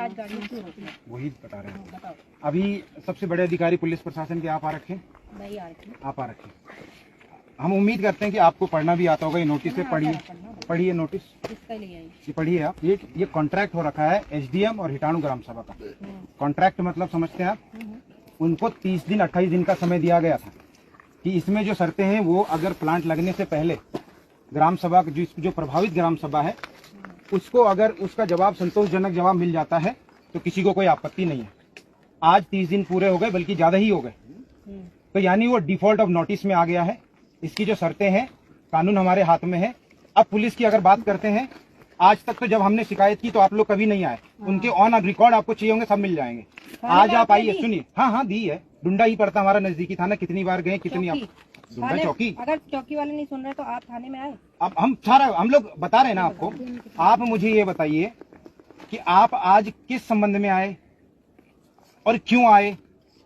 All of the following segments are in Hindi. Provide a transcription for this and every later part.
आज गाड़ी वही बता रहे हैं। अभी सबसे बड़े अधिकारी पुलिस प्रशासन के आप आ रखे, आप आ रखे। हम उम्मीद करते हैं कि आपको पढ़ना भी आता होगा। ये नोटिस है, पढ़िए नोटिस, ये पढ़िए आप। ये कॉन्ट्रैक्ट हो रखा है एसडीएम और हिटाणु ग्राम सभा का। कॉन्ट्रैक्ट मतलब समझते हैं आप, उनको 30 दिन 28 दिन का समय दिया गया था कि इसमें जो शर्तें हैं वो अगर प्लांट लगने से पहले ग्राम सभा जो प्रभावित ग्राम सभा है उसको अगर उसका जवाब संतोषजनक जवाब मिल जाता है तो किसी को कोई आपत्ति नहीं है। आज 30 दिन पूरे हो गए, बल्कि ज्यादा ही हो गए, तो यानी वो डिफॉल्ट ऑफ नोटिस में आ गया है। इसकी जो शर्तें हैं, कानून हमारे हाथ में है। अब पुलिस की अगर बात करते हैं, आज तक तो जब हमने शिकायत की तो आप लोग कभी नहीं आए। उनके ऑन रिकॉर्ड आपको चाहिए होंगे, सब मिल जाएंगे। आज आप आइए, सुनिए। हाँ दी है, डुंडा ही पड़ता हमारा नजदीकी थाना। कितनी बार गए, कितनी आप डुंडा चौकी। अगर चौकी वाले नहीं सुन रहे तो आप थाने में आए। अब हम लोग बता रहे हैं ना आपको। आप मुझे ये बताइए कि आप आज किस संबंध में आए और क्यों आए।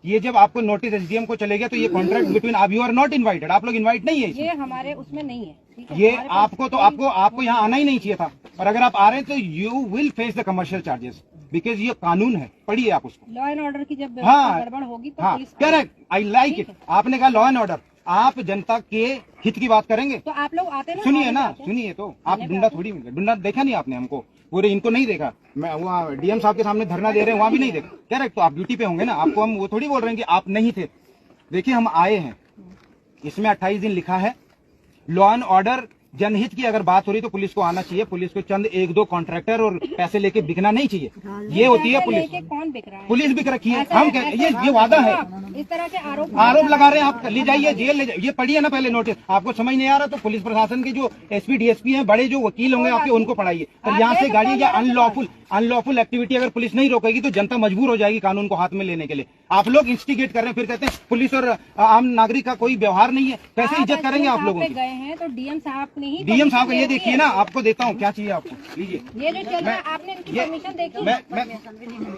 ये जब आपको नोटिस एसडीएम को चले गया तो ये कॉन्ट्रैक्ट बिटवीन आप, यू आर नॉट इनवाइटेड, आप लोग इनवाइट नहीं है। ये हमारे उसमें नहीं है, ये आपको यहाँ आना ही नहीं चाहिए था। और अगर आप आ रहे हैं तो you will face the commercial charges, because ये कानून है। पढ़िए आप उसको। लॉ एंड ऑर्डर की जब गड़बड़ होगी तो police. Correct, I like it. आपने कहा लॉ एंड ऑर्डर, आप जनता के हित की बात करेंगे तो आप लोग आते ना। सुनिए ना, सुनिए तो। आप डुंडा थोड़ी, डुंडा देखा नहीं आपने हमको, पूरे इनको नहीं देखा। मैं वहाँ डीएम साहब के सामने धरना दे रहे हैं, वहाँ भी नहीं देखा। करेक्ट, तो आप ड्यूटी पे होंगे ना, आपको हम वो थोड़ी बोल रहे हैं कि आप नहीं थे। देखिए हम आए हैं, इसमें 28 दिन लिखा है। लॉ एंड ऑर्डर जनहित की अगर बात हो रही तो पुलिस को आना चाहिए। पुलिस को चंद 1-2 कॉन्ट्रैक्टर और पैसे लेके बिकना नहीं चाहिए। ये होती है पुलिस। कौन बिक रहा है? पुलिस बिक रखी है। हम ये वादा है। इस तरह के आरोप लगा रहे हैं आप। ले जाइए जेल ले जाइए। ये पढ़िए ना पहले नोटिस। आपको समझ नहीं आ रहा तो पुलिस प्रशासन के जो एसपी डीएसपी हैं, बड़े जो वकील होंगे आपके, उनको पढ़ाइए। पर यहाँ से गाड़ी या अनलॉफुल एक्टिविटी अगर पुलिस नहीं रोकेगी तो जनता मजबूर हो जाएगी कानून को हाथ में लेने के लिए। आप लोग इंस्टिगेट कर रहे हैं, फिर कहते हैं पुलिस और आम नागरिक का कोई व्यवहार नहीं है। कैसे इज्जत करेंगे आप लोगों की? गए हैं तो डीएम साहब ने ही, डीएम साहब ये देखिए ना, आपको देता हूँ क्या चाहिए आपको, लीजिए। ये जो चल रहा है आपने इनकी परमिशन देखी? मैं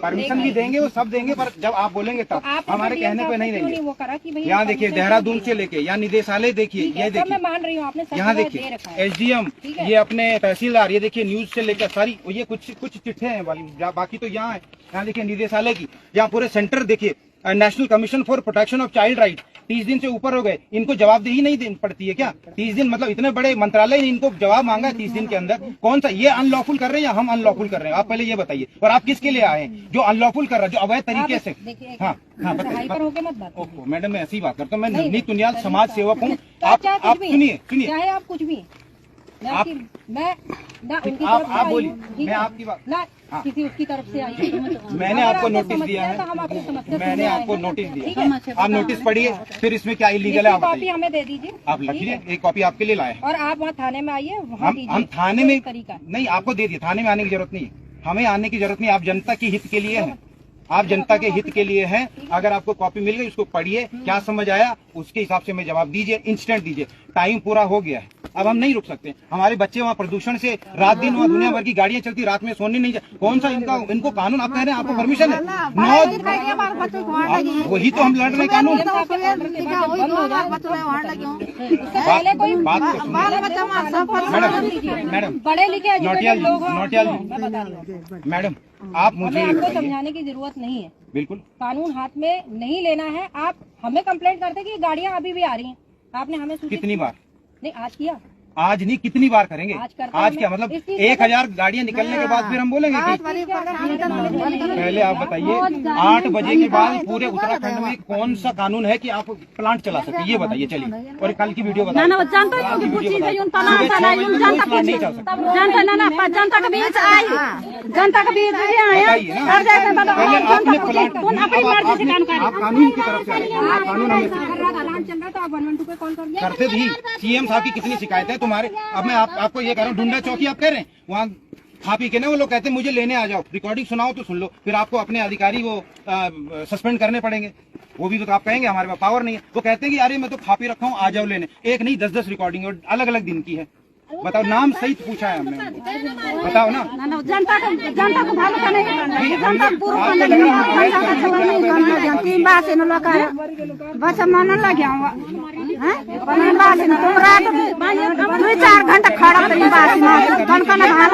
परमिशन भी देंगे, वो सब देंगे, पर जब आप बोलेंगे तब हमारे कहने पे नहीं देंगे। वो करा कि यहाँ देखिए, देहरादून से लेके यहाँ निदेशालय देखिए, ये देखिए, मैं मान रही हूँ आपने यहाँ देखिए एसडीएम, ये अपने तहसीलदार, ये देखिए न्यूज से लेकर सारी, ये कुछ चिट्ठे हैं वाली, बाकी तो यहाँ है। यहाँ देखिए निदेशालय की, यहाँ पूरे सेंटर देखिए, national commission for protection of child right. 30 दिन से ऊपर हो गए, इनको जवाबदेही नहीं देनी पड़ती है क्या? 30 दिन मतलब इतने बड़े मंत्रालय ने इनको जवाब मांगा है 30 दिन के अंदर। कौन सा ये अनलॉफुल कर रहे हैं या हम अनलॉफुल कर रहे हैं? आप पहले ये बताइए। और आप किसके लिए आए हैं? जो अनलॉफुल कर रहा है, जो अवैध तरीके से। हाँ बताइए। मैडम मैं ऐसी बात करता हूँ, मैं नवनीत तुनियाल समाज सेवक हूँ। आप सुनिए, चाहे आप कुछ भी, आप बोलिए, मैं आपकी बात किसी उसकी तरफ से आई। मैंने आपको नोटिस दिया है, मैंने आपको नोटिस दिया है। आप नोटिस पढ़िए, फिर इसमें क्या इलीगल है आप कॉपी हमें दे दीजिए। आप लिखिए, एक कॉपी आपके लिए लाए। और आप वहाँ थाने में आइए, हम थाने में नहीं, आपको दे दिए। थाने में आने की जरूरत नहीं है, हमें आने की जरूरत नहीं। आप जनता के हित के लिए हैं, आप जनता के हित के लिए हैं। अगर आपको कॉपी मिल गई, उसको पढ़िए, क्या समझ आया उसके हिसाब से हमें जवाब दीजिए, इंस्टेंट दीजिए। टाइम पूरा हो गया है, अब हम नहीं रुक सकते। हमारे बच्चे वहाँ प्रदूषण से रात दिन, वहाँ दुनिया भर की गाड़ियाँ चलती, रात में सोने नहीं जाए। कौन सा इनको कानून? आप कह रहे हैं आपको परमिशन है, वही तो हम लड़ रहे कानून। मैडम पढ़े लिखे मैडम आप मुझे आपको समझाने की जरूरत नहीं है। बिल्कुल कानून हाथ में नहीं लेना है। आप हमें कंप्लेंट करते कि गाड़ियाँ अभी भी आ रही हैं, आपने हमें कितनी बार? नहीं आज किया, आज नहीं, कितनी बार करेंगे? आज क्या मतलब 1000 गाड़ियां निकलने के बाद फिर हम बोलेंगे कि पहले आप बताइए 8 बजे के बाद पूरे उत्तराखंड में कौन सा कानून है कि आप प्लांट चला सकते, ये बताइए। चलिए, और कल की वीडियो बताइए। आप कानून की तरफ से कानून करते भी। सीएम साहब की कितनी शिकायत है तुम्हारे। अब मैं आपको ये कह रहा हूँ, डुंडा चौकी आप कह रहे हैं, वहाँ खा पी के ना वो लोग कहते हैं मुझे लेने आ जाओ, रिकॉर्डिंग सुनाओ तो सुन लो, फिर आपको अपने अधिकारी वो सस्पेंड करने पड़ेंगे। वो भी तो आप कहेंगे हमारे पास पावर नहीं है। वो कहते हैं कि अरे मैं तो खा पी रखा हूँ, आ जाओ लेने। एक नहीं 10-10 रिकॉर्डिंग और अलग अलग दिन की है। बताओ, नाम सहित पूछा है हमने, बताओ ना। जनता को भालो का नहीं जनता बासी तुम रात 2-4 घंटा खड़ा रही बासी में कौन कौन हाल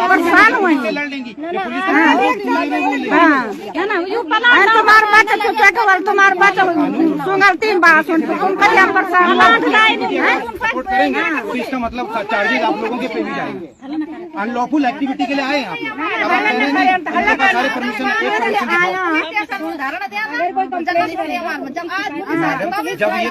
परेशान हुई तुम्हारे बच्चे तुम्हारे बच्चे सुंगल 3 बार सुन तुम कहीं परेशान तो इसका मतलब चार्जेस आप लोगों के पे भी जाएंगे। अनलॉफुल एक्टिविटी के लिए आए हैं आप सारे परमिशन जब ये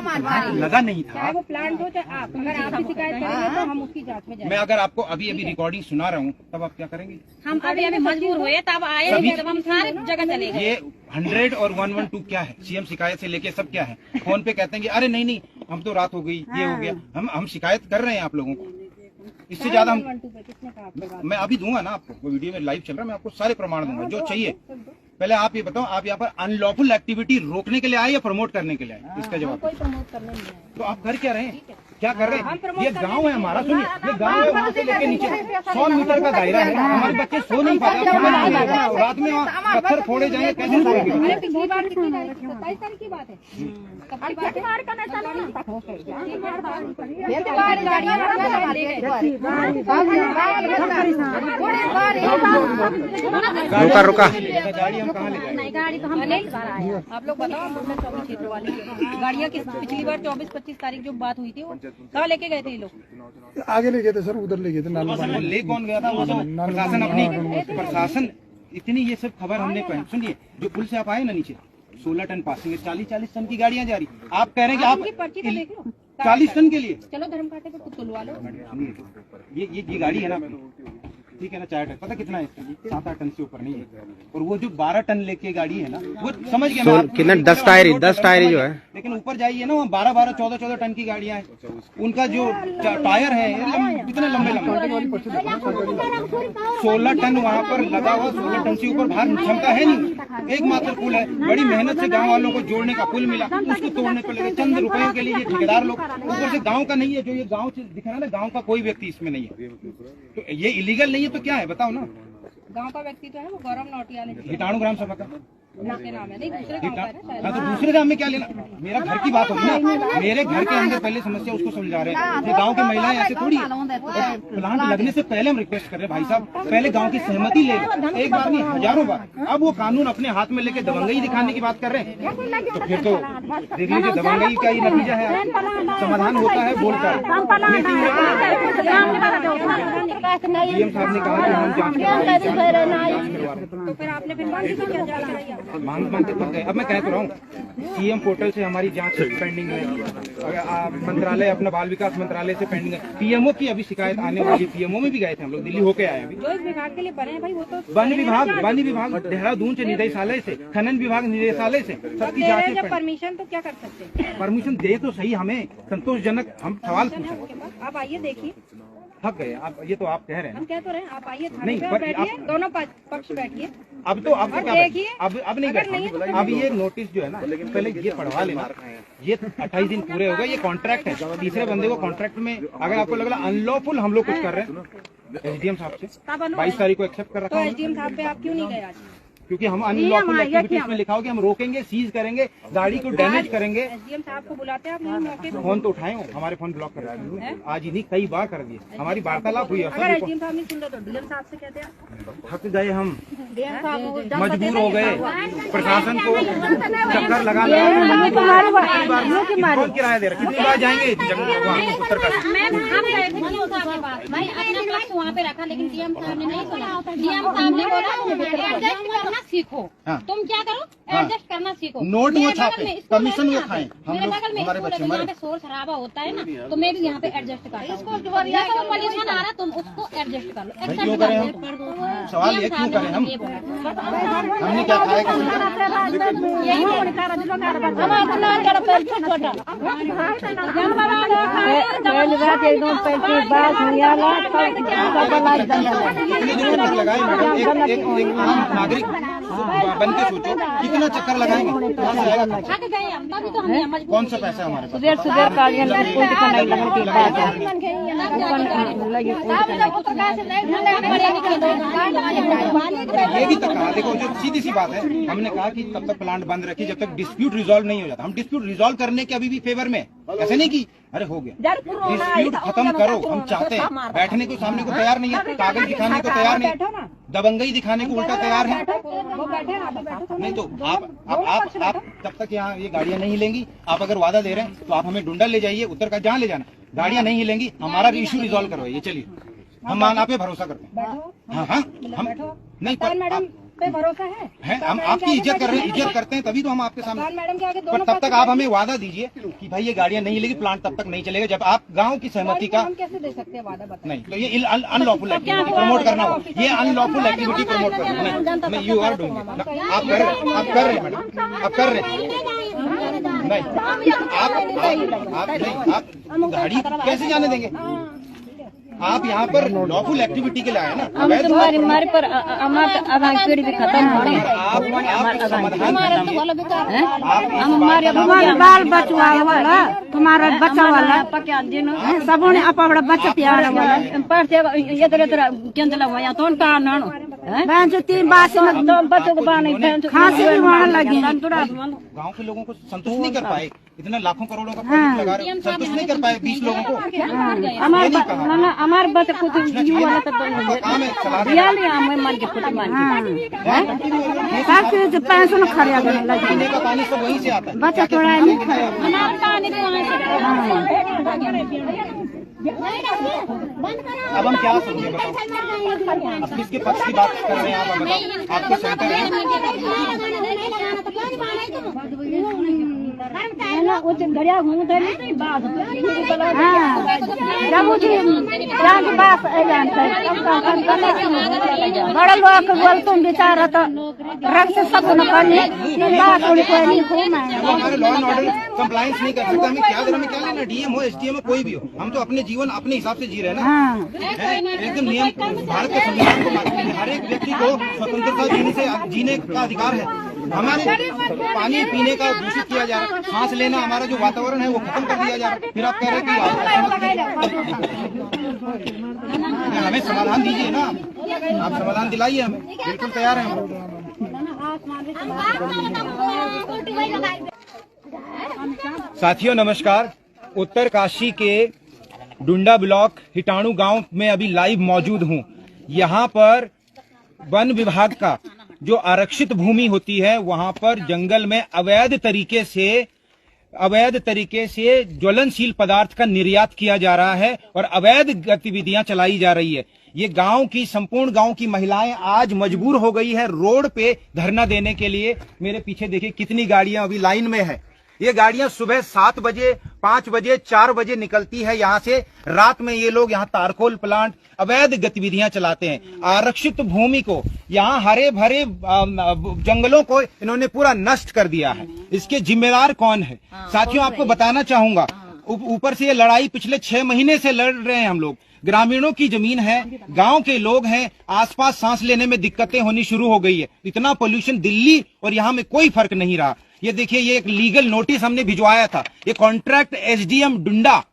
लगा नहीं था वो प्लांट हो चाहे आप, अगर आप भी शिकायत करेंगे तो हम उसकी जांच में जाएंगे। मैं अगर आपको अभी रिकॉर्डिंग सुना रहा हूँ तब आप क्या करेंगे? हम अभी मजबूर हुए तब आए तब हम सारे जगह चले गए। ये 100 और 112 क्या है? सीएम शिकायत से लेके सब क्या है? फोन पे कहते हैं कि अरे नहीं हम तो रात हो गई ये हो गया। हम शिकायत कर रहे हैं आप लोगों को, इससे ज्यादा हम मैं अभी दूंगा ना आपको, वो वीडियो में लाइव चल रहा है, मैं आपको सारे प्रमाण दूंगा जो चाहिए। पहले आप ये बताओ, आप यहाँ पर अनलॉफुल एक्टिविटी रोकने के लिए आए या प्रमोट करने के लिए आए? इसका जवाब। कोई प्रमोट करने नहीं आए। तो आप कर क्या रहे हैं? क्या कर रहे हैं? ये गांव है हमारा, सुनिए, ये गांव है, वहाँ से लेके नीचे 100 मीटर का दायरा है। हमारे बच्चे सो नहीं पाते, रात में वहाँ पत्थर फोड़े जाएंगे, कैसे सोएंगे? अरे पिछली बार कितनी तारीख? 27 तारीख की बात है। कब की बात है? रुका गाड़ी हम कहाँ ले जाएंगे? गाड़ी तो हम आप लोग बताओ, क्षेत्र वाली गाड़ियाँ पिछली बार 24-25 तारीख जो बात हुई थी वो कहाँ लेके गए थे ये लोग? आगे ले गए थे सर, उधर ले गए थे ले कौन गया था? वो तो प्रशासन अपनी प्रशासन इतनी ये सब खबर हमने सुनिए, जो पुल से आप आए ना नीचे 16 टन पासिंग है, 40 टन की गाड़ियाँ जा रही। आप कह रहे हैं कि आप पर्ची तो देख लो 40 टन के लिए चलो धर्म कांटे पे तुलवा लो। ये गाड़ी है ना, ठीक है ना, 4 टन, पता कितना है इसका? 7-8 टन से ऊपर नहीं है। और वो जो 12 टन लेके गाड़ी है ना, वो समझ गया मैं कितना 10 टायर जो है, लेकिन ऊपर जाइए ना, वहाँ 12-12, 14-14 टन की गाड़ियाँ हैं। उनका जो टायर है कितने लंबे 16 टन वहाँ पर लगा हुआ, 16 टन से ऊपर भार क्षमता है नहीं। एकमात्र पुल है, बड़ी मेहनत से गाँव वालों को जोड़ने का पुल मिला, उसको तोड़ने को लगे चंद रुपयों के लिए। ये ठेकेदार लोग, ऊपर से गाँव का नहीं है, जो ये गाँव दिख रहा है ना, गाँव का कोई व्यक्ति इसमें नहीं है, तो ये इलीगल नहीं है तो क्या है बताओ ना? गांव का व्यक्ति तो है वो गौरव नौटिया ने कीटाणु ग्राम सभा का उनके नाम है, नहीं दूसरे गांव का है ना। हाँ, तो दूसरे गांव में क्या लेना? मेरा घर की बात होगी ना, मेरे घर के अंदर पहले समस्या उसको सुलझा रहे हैं। ये गांव की महिलाएं ऐसे थोड़ी है। प्लांट लगने से पहले हम रिक्वेस्ट कर रहे हैं, भाई साहब पहले गांव की सहमति ले लो, एक बार नहीं हजारों बार। अब वो कानून अपने हाथ में लेके दबंगई दिखाने की बात कर रहे हैं, तो फिर तो देख लीजिए दबंगई का ही नतीजा है। समाधान होता है बोलकर। डीएम साहब ने कहा कि हम जांच तो फिर आपने फिर मांगी तो क्या जांच कराई? मांगते पक गए। अब मैं कह तो रहा हूँ, सीएम पोर्टल से हमारी जांच पेंडिंग है, मंत्रालय अपना बाल विकास मंत्रालय से पेंडिंग है, पीएमओ की अभी शिकायत आने वाली। पीएमओ में भी गए थे हम लोग, दिल्ली होके आए अभी। जो इस विभाग के लिए बने हैं भाई वो तो वन विभाग देहरादून से निदेशालय से, खनन विभाग निदेशालय से सबकी जांच। जब परमिशन तो क्या कर सकते हैं? परमिशन दे तो सही, हमें संतोषजनक। हम सवाल पूछ रहे हैं, आप आइए देखिए। थक गए आप, ये तो आप कह रहे हैं। हम कह तो रहे हैं, आप आइए थाने नहीं, पे पर बैठिए, दोनों पक्ष बैठिए। अब तो अब क्या देखिए, अब नहीं बैठे। अब ये नोटिस जो है ना, पहले ये पढ़वा लेना। ये 28 दिन पूरे हो गए, ये कॉन्ट्रैक्ट है। तीसरे बंदे को कॉन्ट्रैक्ट में अगर आपको लग रहा अनलॉफुल हम लोग कुछ कर रहे हैं, एसडीएम साहब से 22 तारीख को एक्सेप्ट कर तो रखा है। एसडीएम साहब पे आप क्यों नहीं गए आज? क्योंकि हम अनलॉफुल एक्टिविटीज में लिखा हो कि हम रोकेंगे, सीज करेंगे, गाड़ी को डैमेज करेंगे। एसडीएम साहब को बुलाते हैं आप नहीं मौके पे? फोन तो उठाए हो, हमारे फोन ब्लॉक कर दिए आज ही नहीं, कई बार कर दिए। हमारी वार्तालाप हुई है, अगर एसडीएम साहब नहीं सुन रहे तो डीएम साहब से कहते हैं। थक गए हम, मजबूर हो गए, प्रशासन को चक्कर लगा कौन किराया दे रहा? कितनी बार जाएंगे उत्तरकाशी? मैम हम गए थे डीएम साहब के पास, भाई अपना पक्ष वहाँ पे रखा, लेकिन डीएम साहब ने नहीं सुना। डीएम साहब ने बोला एडजस्ट करना सीखो। हाँ। तुम क्या करो, एडजस्ट करना सीखो। नोट वो मेरे छापे, बगल में स्कूल कमीशन है वो ना, खाएं। हम मेरे लोग, बगल में हमारे स्कूल है, बच्चे तो मरे। यहाँ पे शोर शराबा होता है ना, तो मैं भी यहाँ पे एडजस्ट करता हूँ। जैसा वो पोल्यूशन आ रहा तुम उसको एडजस्ट कर लो, एक्सेप्ट क्यों कर करें लो। हम? सवाल ये क्यों करें हम? हमने क्या खाया? कितने दिनों तक लगाए मैडम? एक आम नागरिक बन के सोचो कितना चक्कर लगाएंगे, कहाँ से आएगा खर्चा? थक गए हम, तभी तो हमने मजबूर कौन सा पैसा है हमारे पास? सुबह सुबह गाड़ियाँ कोई दिक्कत नहीं लगती ये भी तक कहा, देखो जो सीधी सी बात है, हमने कहा कि तब तक प्लांट बंद रखिए जब तक डिस्प्यूट रिजॉल्व नहीं हो जाता। हम डिस्प्यूट रिजॉल्व करने के अभी भी फेवर में, ऐसे नहीं कि अरे हो गया, डिस्प्यूट खत्म करो। हम चाहते हैं, बैठने को सामने को तैयार नहीं है, कागज दिखाने को तैयार नहीं है, दबंगई दिखाने को उल्टा तैयार है। नहीं तो आप तब तक यहाँ ये गाड़ियाँ नहीं हिलेंगी। आप अगर वादा दे रहे हैं तो आप हमें डुंडा ले जाइए, उत्तर का जहाँ ले जाना, गाड़ियाँ नहीं हिलेंगी, हमारा भी इश्यू रिजॉल्व करवाइए। चलिए, हम आप पे भरोसा करते हैं। हाँ, हम नहीं पे भरोसा है हम आपकी इज्जत कर रहे हैं, इज्जत करते हैं तभी तो हम आपके सामने। मैडम के आगे पर तब तक आप हमें वादा दीजिए कि भाई ये गाड़ियाँ नहीं हिलेगी, प्लांट तब तक नहीं चलेगा जब आप गांव की सहमति का। हम कैसे दे सकते हैं वादा? बताओ। नहीं तो ये अनलॉफुल एक्टिविटी प्रमोट करना हो, ये अनलॉफुल एक्टिविटी प्रमोट करना नहीं, यू आर डूइंग। आप कर रहे हैं मैडम, आप कर रहे हैं। नहीं आप गाड़ी कैसे जाने देंगे? आप यहाँ पर लॉफुल एक्टिविटी के लिए आए ना। हमारे पर हमारी पीढ़ी भी खत्म हो रही है। तुम्हारे बाल बचवा वाला, तुम्हारा बच्चा वाला सब ने अपना बच्चा प्यार वाला ये तरह केंद्र हुआ तो उनका नानो बहन जो 3 बार से बच्चों को बाने खांसी भी वहाँ लगी। गांव के लोगों को संतुष्ट नहीं कर पाए, इतना लाखों करोड़ों का प्रोजेक्ट लगा रहे हो, संतुष्ट नहीं कर पाए 20 लोगों को। हमारे बच्चे खुद वाला तो काम है चला रहे दिया लिया हमें मान के खुद मान के पेंशन खरिया लगी। पीने का पानी सब वहीं से आता है। बच्चा थोड़ा नहीं खाया। अब हम क्या समझे बताओ? अब किसके पक्ष की बात कर रहे हैं आप? बताओ, आपके सेंटर है घड़िया घूमते नहीं बात बड़े लोग बोल तुम बेचारा तो रख से सब न करने बात हमारे लॉ एंड ऑर्डर कंप्लायंस नहीं कर सकता। हमें क्या लेना, डीएम हो, एसडीएम हो, कोई भी हो, हम तो अपने जीवन अपने हिसाब से जी रहे हैं ना। एकदम नियम, भारत के संविधान को मानते हैं, हर एक व्यक्ति को स्वतंत्रता जीने का अधिकार है। हमारे पानी पीने का दूषित किया जा रहा है, सांस लेना, हमारा जो वातावरण है वो खत्म कर दिया जा रहा है। फिर आप कह रहे हैं कि हमें समाधान दीजिए ना, आप समाधान दिलाइए हमें, बिल्कुल तैयार हैं हम। साथियों नमस्कार, उत्तरकाशी के डुंडा ब्लॉक हिटाणु गांव में अभी लाइव मौजूद हूं। यहां पर वन विभाग का जो आरक्षित भूमि होती है वहां पर जंगल में अवैध तरीके से ज्वलनशील पदार्थ का निर्यात किया जा रहा है और अवैध गतिविधियां चलाई जा रही है। ये संपूर्ण गांव की महिलाएं आज मजबूर हो गई है रोड पे धरना देने के लिए। मेरे पीछे देखिए कितनी गाड़ियां अभी लाइन में है। ये गाड़ियां सुबह 7 बजे, 5 बजे, 4 बजे निकलती है यहाँ से। रात में ये लोग यहाँ तारकोल प्लांट अवैध गतिविधियां चलाते हैं। आरक्षित भूमि को, यहाँ हरे भरे जंगलों को इन्होंने पूरा नष्ट कर दिया है। इसके जिम्मेदार कौन है? साथियों आपको बताना चाहूंगा, ऊपर से ये लड़ाई पिछले 6 महीने से लड़ रहे हैं हम लोग। ग्रामीणों की जमीन है, गांव के लोग हैं, आसपास सांस लेने में दिक्कतें होनी शुरू हो गई है। इतना पोल्यूशन दिल्ली और यहाँ में कोई फर्क नहीं रहा। ये देखिए, ये एक लीगल नोटिस हमने भिजवाया था। ये कॉन्ट्रैक्ट एसडीएम डुंडा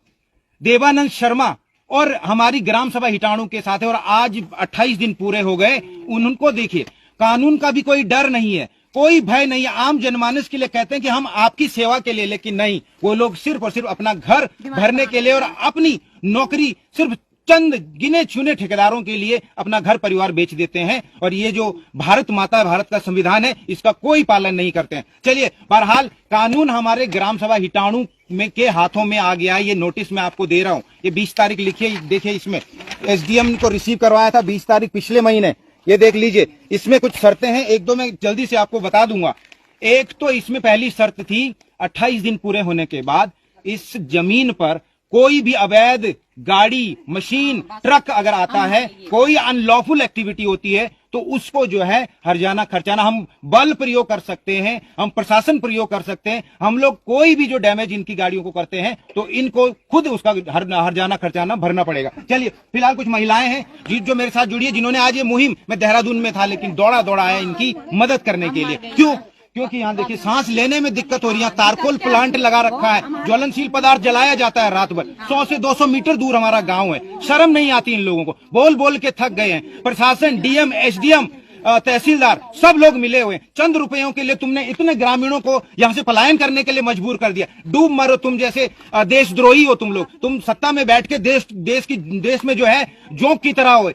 देवानंद शर्मा और हमारी ग्राम सभा हिटाणु के साथ है और आज 28 दिन पूरे हो गए। उनको देखिए, कानून का भी कोई डर नहीं है, कोई भय नहीं है। आम जनमानस के लिए कहते हैं कि हम आपकी सेवा के लिए, लेकिन नहीं, वो लोग सिर्फ और सिर्फ अपना घर भरने के लिए और अपनी नौकरी सिर्फ चंद गिने चुने ठेकेदारों के लिए अपना घर परिवार बेच देते हैं। और ये जो भारत माता, भारत का संविधान है, इसका कोई पालन नहीं करते हैं। चलिए, बहरहाल कानून हमारे ग्राम सभा हिटाणु में के हाथों में आ गया। ये नोटिस मैं आपको दे रहा हूँ, ये 20 तारीख लिखिए, देखिए इसमें एसडीएम को रिसीव करवाया था 20 तारीख पिछले महीने। ये देख लीजिए, इसमें कुछ शर्तें हैं, 1-2 मैं जल्दी से आपको बता दूंगा। एक तो इसमें पहली शर्त थी 28 दिन पूरे होने के बाद इस जमीन पर कोई भी अवैध गाड़ी, मशीन, ट्रक अगर आता है, कोई अनलॉफुल एक्टिविटी होती है, तो उसको जो है हर्जाना खर्चाना हम बल प्रयोग कर सकते हैं, हम प्रशासन प्रयोग कर सकते हैं। हम लोग कोई भी जो डैमेज इनकी गाड़ियों को करते हैं तो इनको खुद उसका हर्जाना खर्चाना भरना पड़ेगा। चलिए, फिलहाल कुछ महिलाएं हैं जो मेरे साथ जुड़ी है, जिन्होंने आज ये मुहिम, मैं देहरादून में था लेकिन दौड़ा आया इनकी मदद करने के लिए। क्यों? क्योंकि यहाँ देखिए सांस लेने में दिक्कत हो रही है। तारकोल प्लांट लगा रखा है, ज्वलनशील पदार्थ जलाया जाता है रात भर। 100 से 200 मीटर दूर हमारा गांव है। शर्म नहीं आती इन लोगों को, बोल बोल के थक गए हैं। प्रशासन, डीएम, एसडीएम, तहसीलदार सब लोग मिले हुए। चंद रुपयों के लिए तुमने इतने ग्रामीणों को यहाँ से पलायन करने के लिए मजबूर कर दिया। डूब मरो तुम जैसे देशद्रोही हो तुम लोग। तुम सत्ता में बैठ के देश में जो है जोंक की तरह हो।